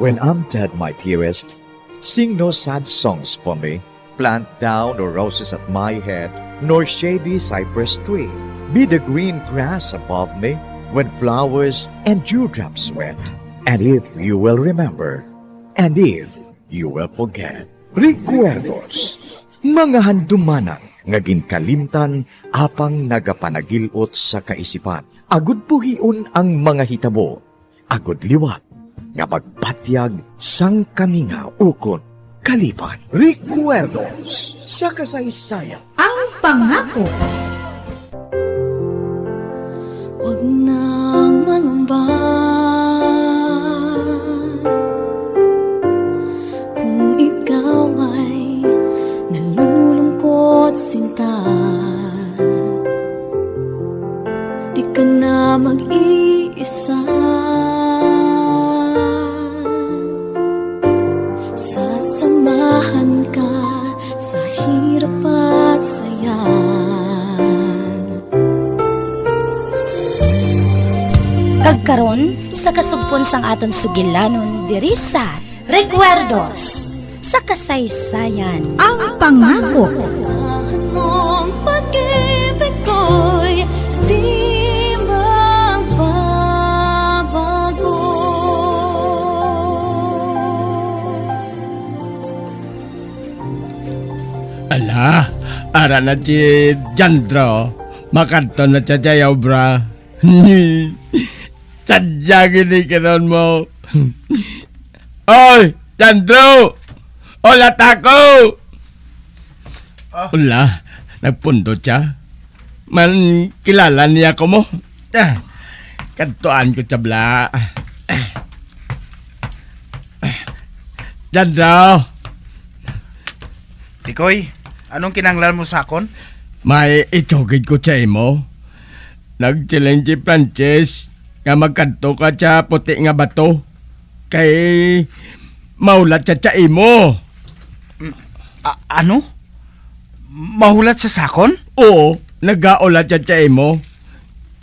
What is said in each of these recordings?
When I'm dead, my dearest, sing no sad songs for me. Plant down no roses at my head, nor shady cypress tree. Be the green grass above me when flowers and dewdrops wet. And if you will remember, and if you will forget, recuerdos, mga handumanan, ngaging kalimtan, apang nagapanagilot sa kaisipan. Agud puhiun ang mga hitabo, agud liwat, nga magpatyag sang kami nga ukon. Kalipan, recuerdos sa kasaysayan. Ang pangako. Huwag nang mangamba kung ikaw ay nalulungkot sinta. Di ka na mag-iisa. Sasamahan ka sa hirap at saya. Kagkaron sa kasugpon sang aton sugilanon diri sa Recuerdos sa kasaysayan. Ang pangako. Asahan mong pag-ibig ko'y di magbabago. Ala, ara na si Jandro. Makanto na siya siya, bra. Sadya ginikanon mo. Oy, Jandro! Ola tako! Ula, nagpundo siya. Man, kilala niya ko mo. Kantuan ko siya, bla. Jandro! Tikoy, anong kinanglan mo sa akon? May itugid ko sa imo. Nag-challenge si Frances nga magkanto ka sa puti nga bato. Kay maulat siya sa imo. Ano? Mahulat sa sakon? Oo, nag-aulat siya sa imo.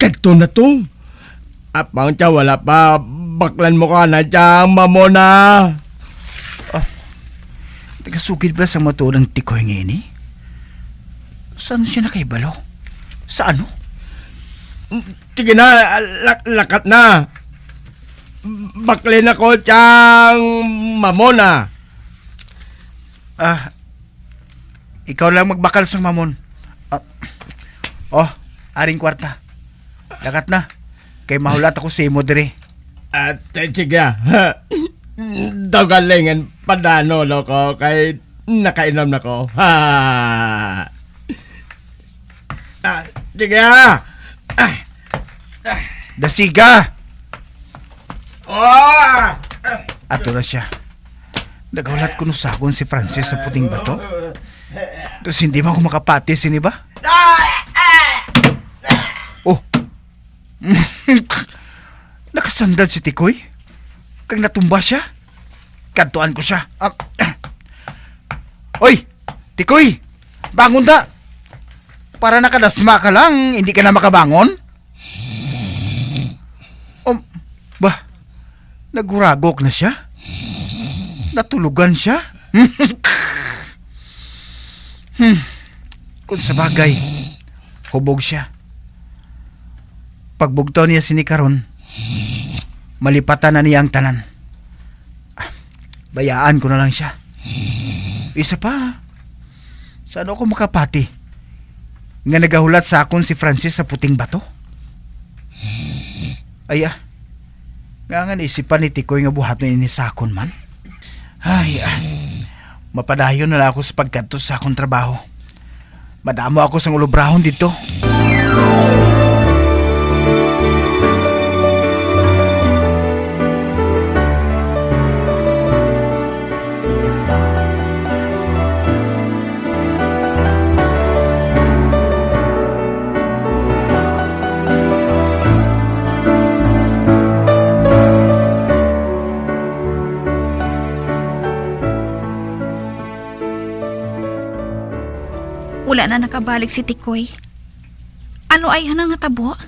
Kanto na to. Apang siya wala pa, baklan mo ka na siya, mamona. Nagasugid ba sa mato ng Tikoy ngayon eh? Saan siya nakaibalo? Sa ano? Sige na, lakat na. Baklin ako siyang mamona. Ikaw lang magbakal sa mamon. Aring kwarta. Lakat na. Kay mahulat ako sa imo dire. At sige, dogalingan padano loko kay nakainom na ko. Sige. Dasiga! Ato na siya. Nagaulat ko no sakon si Frances sa puting bato. Tapos hindi mo ako makapati, sini ba? Oh! Nakasandal si Tikoy. Kag natumba siya. Kantuan ko siya. Oy! Tikoy! Bangon da! Para nakadasma ka lang, hindi ka na makabangon? Bah, naguragok na siya? Natulugan siya? Kung sa bagay, hubog siya. Pagbugtaw niya sinikaron, malipatan na niya ang tanan. Bayaan ko na lang siya. Isa pa, saan ako makapati? Nga nagahulat sa akon si Francis sa puting bato? Nga naisipan ni Tikoy nga buhat na ini sa akon man. Mapadayon na lang ako sa pagkanto sa akong trabaho. Madamo ako sa ulubrahon dito. Wala na nakabalik si Tikoy. Ano ay hanang natabo?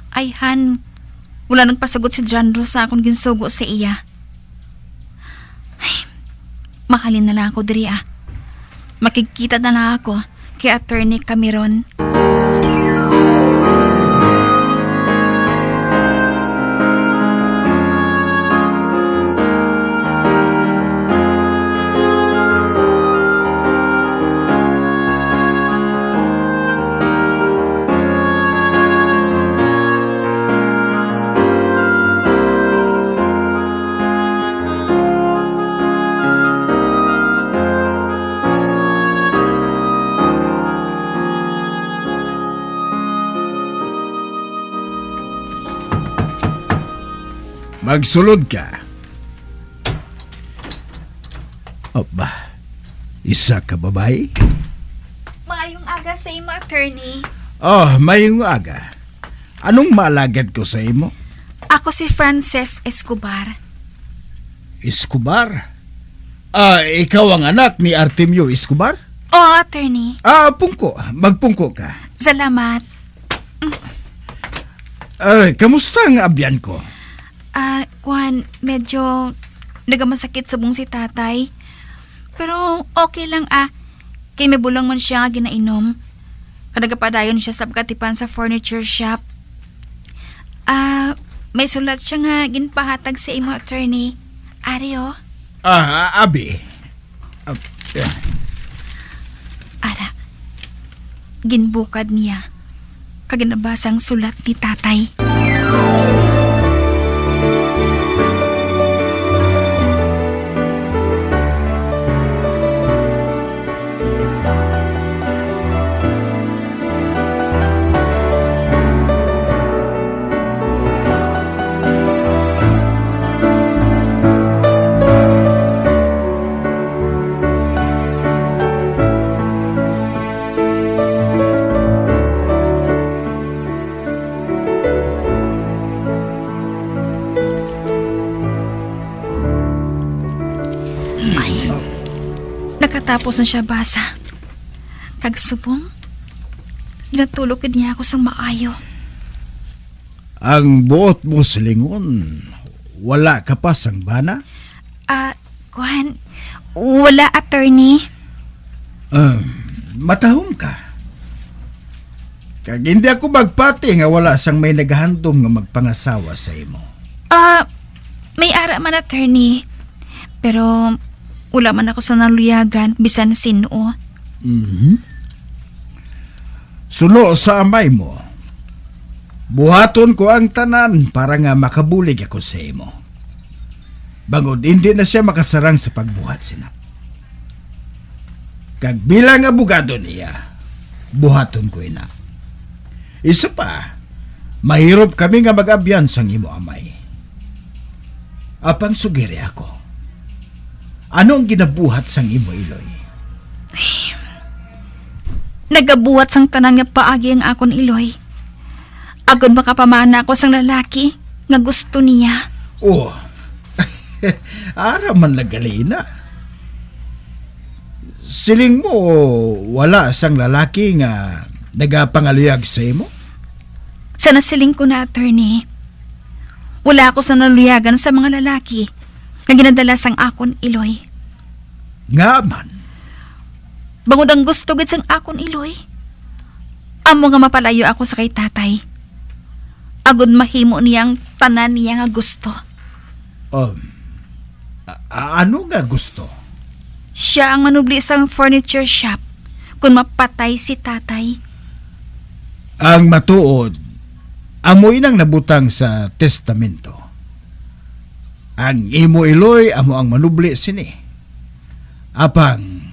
Ay han, wala nagpasagot si Jandro sa akong ginsugo sa iya. mahalin na lang ako diri ah. Makikita na lang ako kay Attorney Cameron. Magsulod ka. Aba, isa ka babae? Maayong aga sa imo, Attorney. Oh, mayong aga. Anong maalagad ko sa imo? Ako si Frances Escobar. Escobar? Ikaw ang anak ni Artemio Escobar? Oo, Attorney. Pungko. Magpungko ka. Salamat. Kamusta ang abyan ko? Juan, medyo nagamasakit sa bung si tatay. Pero okay lang Kay may bulang man siya nga ginainom. Kadagapadayon siya sa pagkatipan sa furniture shop. May sulat siya nga ginpahatag sa imo, Attorney. Ario? Abi. Ara, ginbukad niya. Kaginabasang sulat ni tatay. Nakatapos na siya basa. Kagsubong, ginatulog niya ako sa maayo. Ang buot mo silingon, wala ka pa sang bana? Juan, wala, Attorney. Matahom ka. Kag hindi ako magpati nga wala sang may naghandom nga magpangasawa sa imo. May ara man, Attorney. Pero wala man ako sa naluyagan, bisan sino. Suno sa amay mo. Buhaton ko ang tanan para nga makabulig ako sa imo. Bangod hindi na siya makasarang sa pagbuhat sina. Kag bilang abogado niya, buhaton ko ina. Isa pa, mahirap kami nga mag-abyan sang imo amay. Apang sugiri ako. Anong ginabuhat sang imo, Iloy? Nagabuhat sang tanan nga paagi ang akon, Iloy. Agon makapamana ako sang lalaki nga gusto niya. Oh, ara man nagalina. Siling mo, wala sang lalaki nga nagapangaluyag sa imo? Sa nasiling ko na, Attorney. Wala ako sa naluyagan sa mga lalaki nga ginadala sang akon, Iloy. Nga man. Bangod ang gusto gid sang akon, Iloy. Amo nga mapalayo ako sa kay tatay. Agud mahimo niyang tanan niya nga gusto. Ano nga gusto? Siya ang manubli sang furniture shop kung mapatay si tatay. Ang matuod, amoy nang nabutang sa testamento. Ang imo, Iloy, amo ang manubli sini. Apang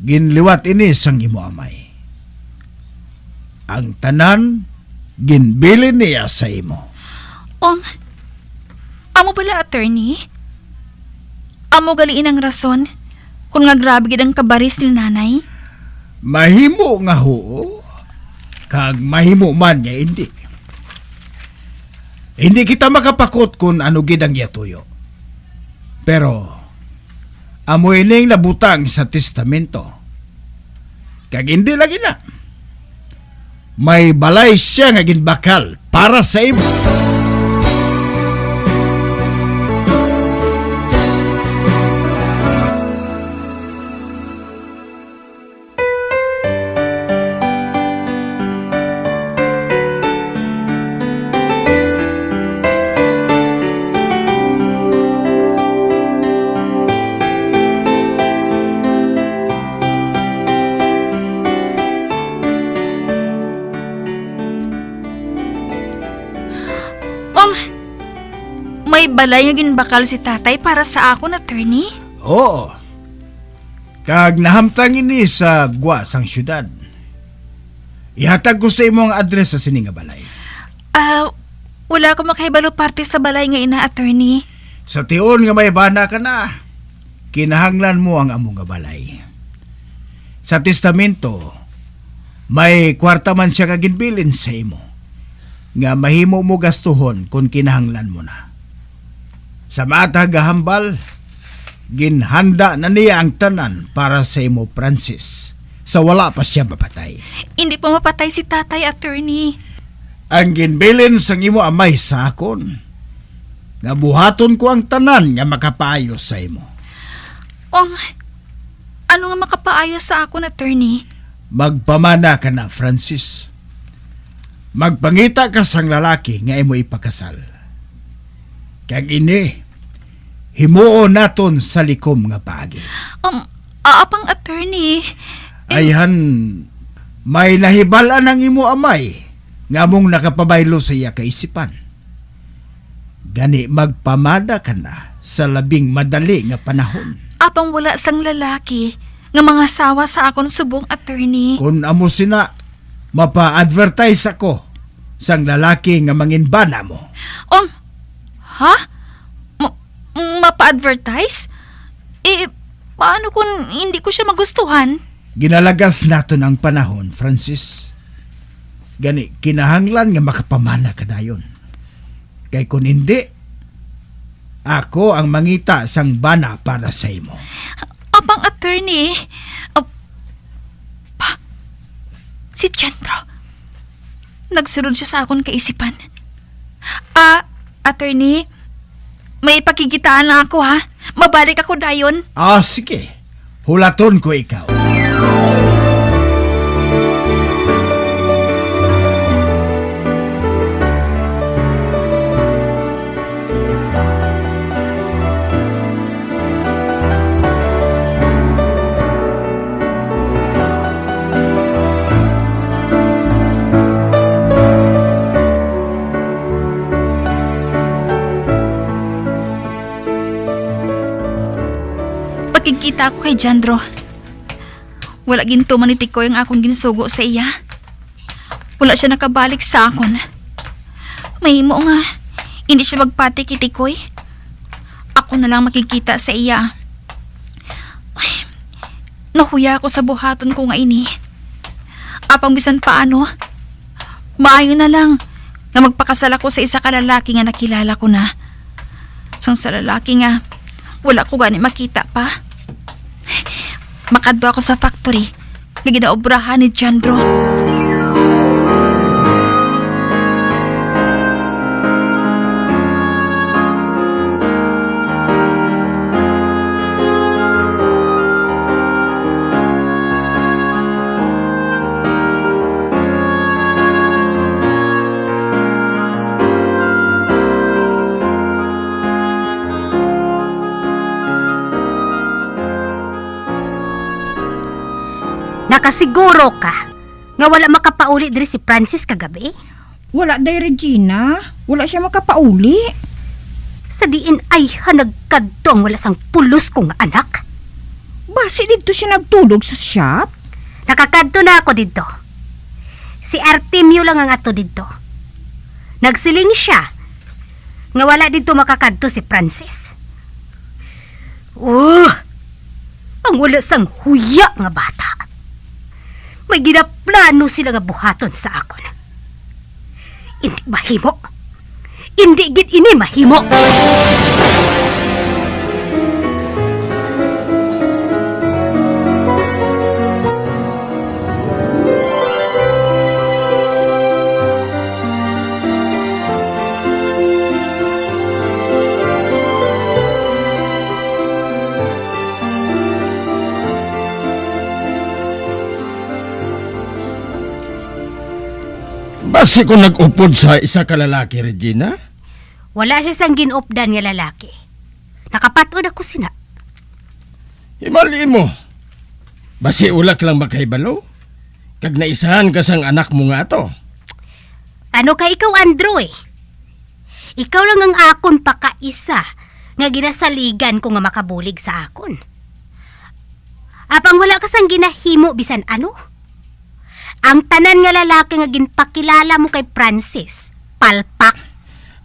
ginliwat ini sang imo amay. Ang tanan ginbili niya sa imo. Amo pala, Attorney? Amo galiin ang rason kung nga grabe gid ang kabaris ni nanay? Mahimo nga ho, kag mahimo man nga hindi. Hindi kita makapakot kung ano gid ang yatuyo. Pero amoy ning nabutang sa testamento. Kag hindi lagi na. May balay siya nga ginbakal para sa imo. balay nga ginbakal si tatay para sa akon, attorney? Oo. Kag nahamtang ini sa gwa sang syudad. Ihatag ko sa imo ang address sa sini nga balay. Wala ko makahibalo parte sa balay nga ina, attorney. Sa tiyon nga may bana ka na, kinahanglan mo ang among nga balay. Sa testamento, may kwarta man siya kaginbilin sa imo, nga mahimo mo gastuhon kung kinahanglan mo na. Sa matag hambal, ginhanda na niya ang tanan para sa imo, Francis, sa wala pa siya mapatay. Hindi pa mapatay si tatay, attorney. Ang ginbilin sang imo amay sa akon, nga buhaton ko ang tanan nga makapaayos sa imo. Ano nga makapaayos sa akon, attorney? Magpamana ka na, Francis. Magpangita ka sang lalaki nga imo ipakasal. Kag ini, himuon naton sa likom nga paagi. Apang attorney. Ayhan, may nahibalan ang imo amay nga mong nakapabaylo sa iya kaisipan. Gani magpamada ka na sa labing madali nga panahon. Apang wala sang lalaki nga mga sawa sa akon subong, attorney. Kung amo sina, mapa-advertise ako sang lalaki nga manginbana mo. Ha? Mapa-advertise? Paano kung hindi ko siya magustuhan? Ginalagas naton ang panahon, Francis. Gani, kinahanglan nga makapamana ka dayon. Kay kung hindi, ako ang mangita sang bana para sa imo. Apang attorney, si Chandro, nagsunod siya sa akong kaisipan. Attorney, may pakikitaan na ako, ha? Mabalik ako dayon. Sige. Hulaton ko ikaw. Kita ako kay Jandro. Wala ginto manitikoy ang akong ginsugo sa iya. Wala siya nakabalik sa akon. Mahimo nga, hindi siya magpati kitikoy. Ako na lang makikita sa iya. Ay, nahuya ako sa buhaton ko nga ini. Apang bisan paano, maayo na lang na magpakasal ako sa isa ka lalaki nga nakilala ko na. Sang sa lalaki nga, wala ko gani makita pa. Makadto ako sa factory nga ginaobrahan ni Jandro. Nakasiguro ka nga wala makapauli diri si Francis kagabi? Wala day, Regina. Wala siya makapauli. Sa diin ay hanagkadto ang wala sang pulos kong anak. Basi dito siya nagtulog sa shop? Nakakadto na ako dito. Si Artemio lang ang ato dito. Nagsiling siya nga wala dito makakadto si Francis. Ang wala sang huya nga bata. May ginaplano sila nga buhaton sa akon. Hindi mahimo. Hindi gid ini mahimo. Basi ko nag-upod sa isa ka lalaki, Regina? Wala siya sang ginupdan nga lalaki. Nakapatod ako sina. Himali mo. Basi ulak lang makaibalo? Kag naisahan ka sang anak mo nga to. Ano ka ikaw, Andrew eh? Ikaw lang ang akon pakaisa nga ginasaligan ko nga makabulig sa akon. Apang wala ka sang ginahimo bisan ano? Ang tanan nga lalaki nga ginpakilala mo kay Francis, palpak.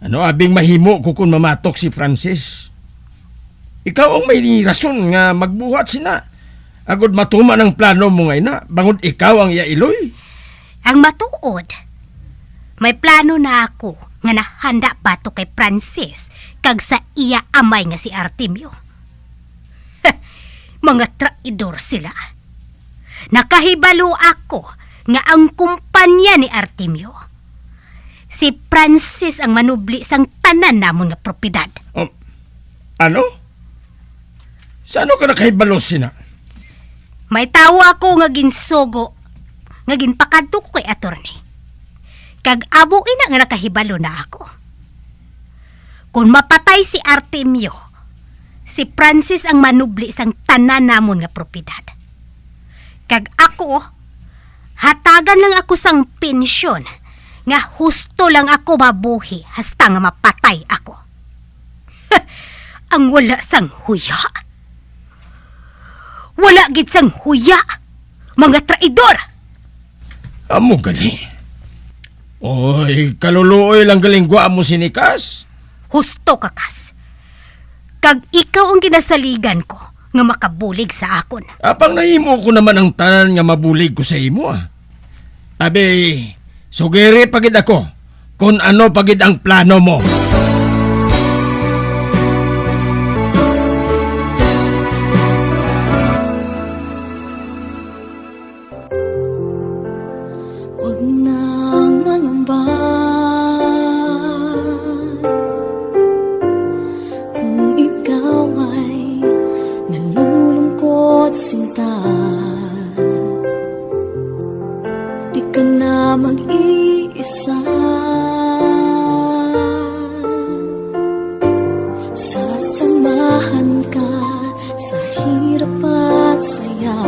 Ano abing mahimo ko kung mamatok si Francis? Ikaw ang may rason nga magbuhat sina. Agod matuma ng plano mo ngay na, bangod ikaw ang iailoy. Ang matuod, may plano na ako nga nahanda pa to kay Francis kag sa iya amay nga si Artemio. Mga traidor sila. Nakahibalo ako nga ang kumpanya ni Artemio, si Francis ang manubli sang tanan namon nga propiedad. Ano? Saan ka nakahibalo sina? May tawo ako nga ginsugo, nga ginpakadto ko kay attorney. Kag abo ina nga nakahibalo na ako. Kung mapatay si Artemio, si Francis ang manubli sang tanan namon nga propiedad. Kag ako, hatagan lang ako sang pensyon, nga husto lang ako mabuhi hasta nga mapatay ako. Ang wala sang huya. Wala gid sang huya, mga traidor! Amo gali. Oy, kaluluoy lang galingwa mo sinikas. Husto kakas. Kag ikaw ang ginasaligan ko nga makabulig sa akon. Apang nahimo ko naman ang tanan nga mabulig ko sa imo Abi, sugiri pagid ako kung ano pagid ang plano mo. Huwag nang mangamba kung ikaw ay nalulungkot sinta. Di ka na mag-iisa. Sasamahan ka sa hirap at saya.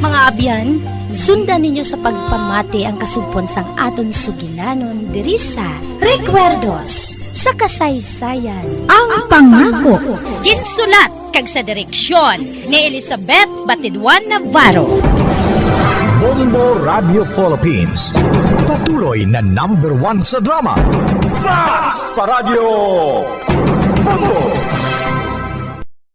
Mga abyan, sundan ninyo sa pagpamati ang kasugpon sang aton sugilanon diri sa Recuerdos sa kasaysayan. Ang pangako. Ginsulat kag sa direksyon ni Elizabeth Batidwan Navarro. Bombo Radio Philippines. Patuloy na #1 sa drama. Basta Radio! Bombo!